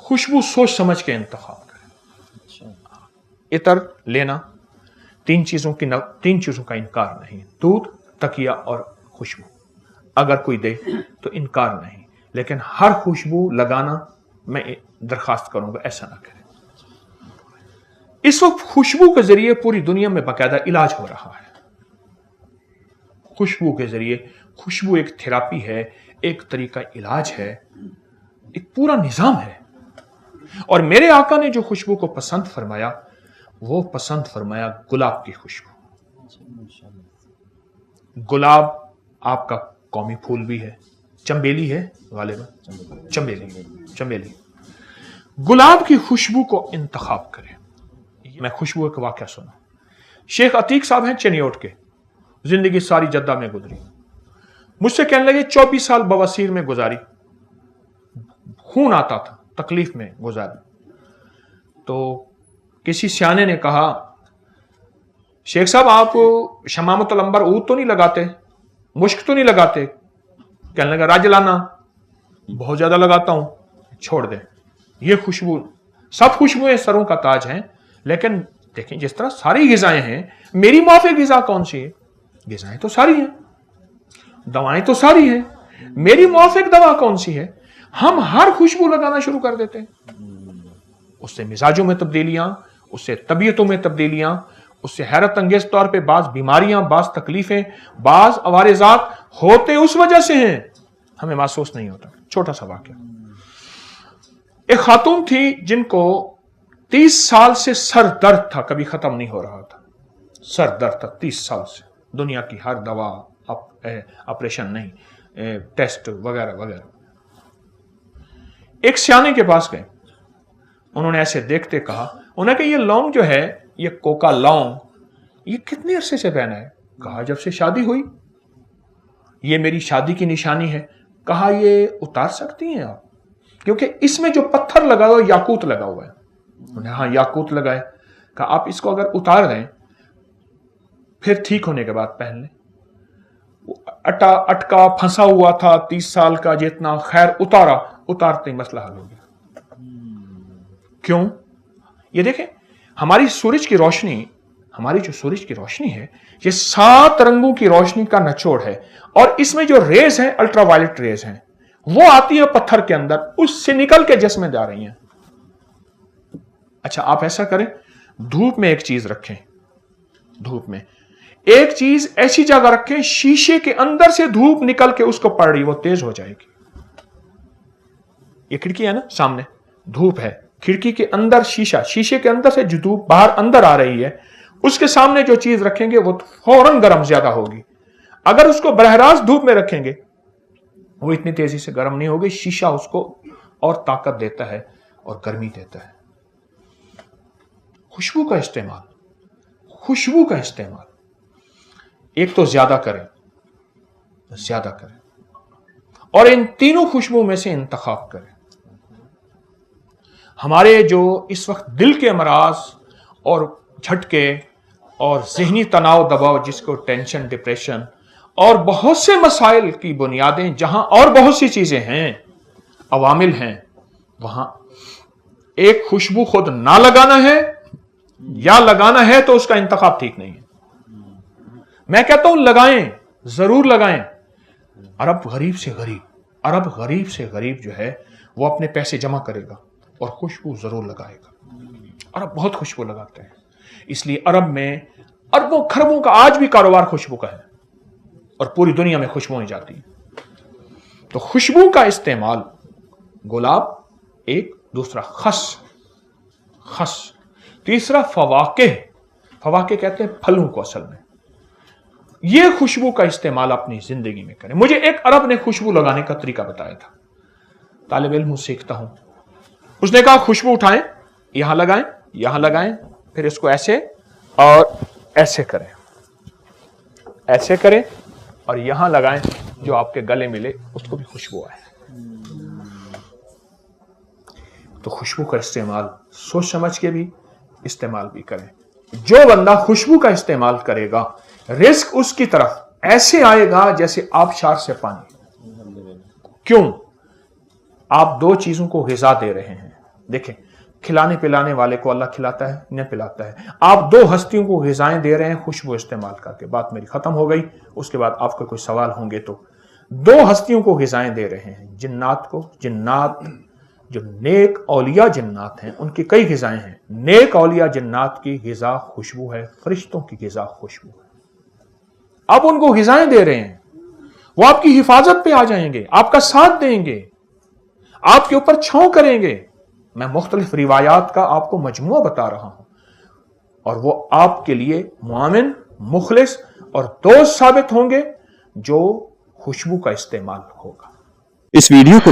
खुशबू सोच समझ के इंतखाब करें। इतर लेना, तीन चीजों का इनकार नहीं, दूध, तकिया और खुशबू। अगर कोई दे तो इनकार नहीं, लेकिन हर खुशबू लगाना मैं दरखास्त करूंगा ऐसा ना करें। इस वक्त खुशबू के जरिए पूरी दुनिया में बाकायदा इलाज हो रहा है। खुशबू के जरिए, खुशबू एक थेरापी है, एक तरीका इलाज है, एक पूरा निजाम है। और मेरे आका ने जो खुशबू को पसंद फरमाया, वो पसंद फरमाया गुलाब की खुशबू। गुलाब आपका कौमी फूल भी है, चंबेली है गालिबा, चंबेली। गुलाब की खुशबू को इंतखाब करें। मैं खुशबू का वाकया सुना। शेख अतीक साहब हैं चनियोट के, जिंदगी सारी जद्दा में गुजरी। मुझसे कहने लगे 24 साल बवासीर में गुजारी, खून आता था, तकलीफ में गुजारी। तो किसी सियाने ने कहा, शेख साहब आप शमामतुल अंबर ऊद तो नहीं लगाते, मुश्क तो नहीं लगाते? कहने लगा राजलाना बहुत ज्यादा लगाता हूं, छोड़ दे। ये खुशबू, सब खुशबुएं सरों का ताज हैं, लेकिन देखें जिस तरह सारी गिजाएं हैं, मेरी माफिक गिजा कौन सी है? गिजाएं तो सारी हैं, दवाएं तो सारी हैं, मेरी माफिक दवा कौन सी है? हम हर खुशबू लगाना शुरू कर देते हैं। उससे मिजाजों में तब्दीलियां, उससे तबीयतों में तब्दीलियां, उससे हैरत अंगेज तौर पे बाज बीमारियां, बाज तकलीफें, बाज अवारिजात होते उस वजह से हैं, हमें महसूस नहीं होता। छोटा सा वाकया, एक खातून थी जिनको 30 साल से सर दर्द था, कभी खत्म नहीं हो रहा था। सर दर्द था 30 साल से, दुनिया की हर दवा, ऑपरेशन नहीं, टेस्ट वगैरह वगैरह। एक सियाने के पास गए, उन्होंने ऐसे देखते कहा, उन्हें कि ये लौंग जो है, ये कोका लौंग, ये कितने अरसे से पहना है? कहा जब से शादी हुई। ये मेरी शादी की निशानी है। कहा ये उतार सकती हैं आप? क्योंकि इसमें जो पत्थर लगा हुआ है याकूत लगा हुआ है। उन्हें हाँ याकूत लगाए। कहा आप इसको अगर उतार दें, फिर ठीक होने के बाद पहन लें। अटका फंसा हुआ था 30 साल का, जितना खैर उतारा, उतारते ही मसला हल हो गया। क्यों? ये देखें, हमारी सूरज की रोशनी, हमारी जो सूरज की रोशनी है, ये 7 रंगों की रोशनी का निचोड़ है, और इसमें जो रेज हैं, अल्ट्रावायलेट रेज हैं, वो आती है पत्थर के अंदर, उससे निकल के जिस्म में जा रही हैं। अच्छा आप ऐसा करें, धूप में एक चीज रखें, धूप में एक चीज ऐसी जगह रखें, शीशे के अंदर से धूप निकल के उसको पड़ रही, वो तेज हो जाएगी। ये खिड़की है ना सामने, धूप है, खिड़की के अंदर शीशा, शीशे के अंदर से जो धूप बाहर अंदर आ रही है, उसके सामने जो चीज रखेंगे वो फौरन गर्म ज्यादा होगी। अगर उसको बरह रास्त धूप में रखेंगे, वो इतनी तेजी से गर्म नहीं होगी। शीशा उसको और ताकत देता है और गर्मी देता है। खुशबू का इस्तेमाल, खुशबू का इस्तेमाल एक तो ज्यादा करें, ज्यादा करें, और इन तीनों खुशबू में से इंतखाब करें। हमारे जो इस वक्त दिल के अमराज और झटके और जहनी तनाव दबाव, जिसको टेंशन, डिप्रेशन और बहुत से मसाइल की बुनियादें, जहां और बहुत सी चीजें हैं, अवामिल हैं, वहां एक खुशबू खुद ना लगाना है या लगाना है तो उसका इंतखाब ठीक नहीं है। मैं कहता हूं लगाएं, जरूर लगाएं। अरब गरीब से गरीब, अरब गरीब से गरीब जो है वो अपने पैसे जमा करेगा और खुशबू जरूर लगाएगा। अरब बहुत खुशबू लगाते हैं, इसलिए अरब में अरबों खरबों का आज भी कारोबार खुशबू का है, और पूरी दुनिया में खुशबुएं जाती हैं। तो खुशबू का इस्तेमाल, गुलाब एक, दूसरा खस, खस, तीसरा फवाके, फवाके कहते हैं फलों को असल में। यह खुशबू का इस्तेमाल अपनी जिंदगी में करें। मुझे एक अरब ने खुशबू लगाने का तरीका बताया था, तालिब इल्म सीखता हूं। उसने कहा खुशबू उठाएं, यहां लगाएं, यहां लगाएं, फिर इसको ऐसे और ऐसे करें, ऐसे करें और यहां लगाएं, जो आपके गले मिले उसको भी खुशबू आए। तो खुशबू का इस्तेमाल सोच समझ के भी इस्तेमाल भी करें। जो बंदा खुशबू का इस्तेमाल करेगा, रिस्क उसकी तरफ ऐसे आएगा जैसे आबशार से पानी। क्यों? आप दो चीजों को ग़िज़ा दे रहे हैं, देखें, खिलाने पिलाने वाले को अल्लाह खिलाता है, न पिलाता है। आप दो हस्तियों को ग़िज़ाएं दे रहे हैं खुशबू इस्तेमाल करके। बात मेरी खत्म हो गई, उसके बाद आपके कोई सवाल होंगे तो। दो हस्तियों को ग़िज़ाएं दे रहे हैं, जिन्नात को। जिन्नात जो नेक औलिया जिन्नात हैं, उनकी कई ग़िज़ाएं हैं। नेक औलिया जिन्नात की ग़िज़ा खुशबू है, फरिश्तों की ग़िज़ा खुशबू है। आप उनको ग़िज़ाएं दे रहे हैं, वो आपकी हिफाजत पे आ जाएंगे, आपका साथ देंगे, आपके ऊपर छांव करेंगे। मैं मुख्तलिफ रिवायात का आपको मजमुआ बता रहा हूं, और वो आपके लिए मुआमिन, मुखलिस और दोस्त साबित होंगे जो खुशबू का इस्तेमाल होगा। इस वीडियो को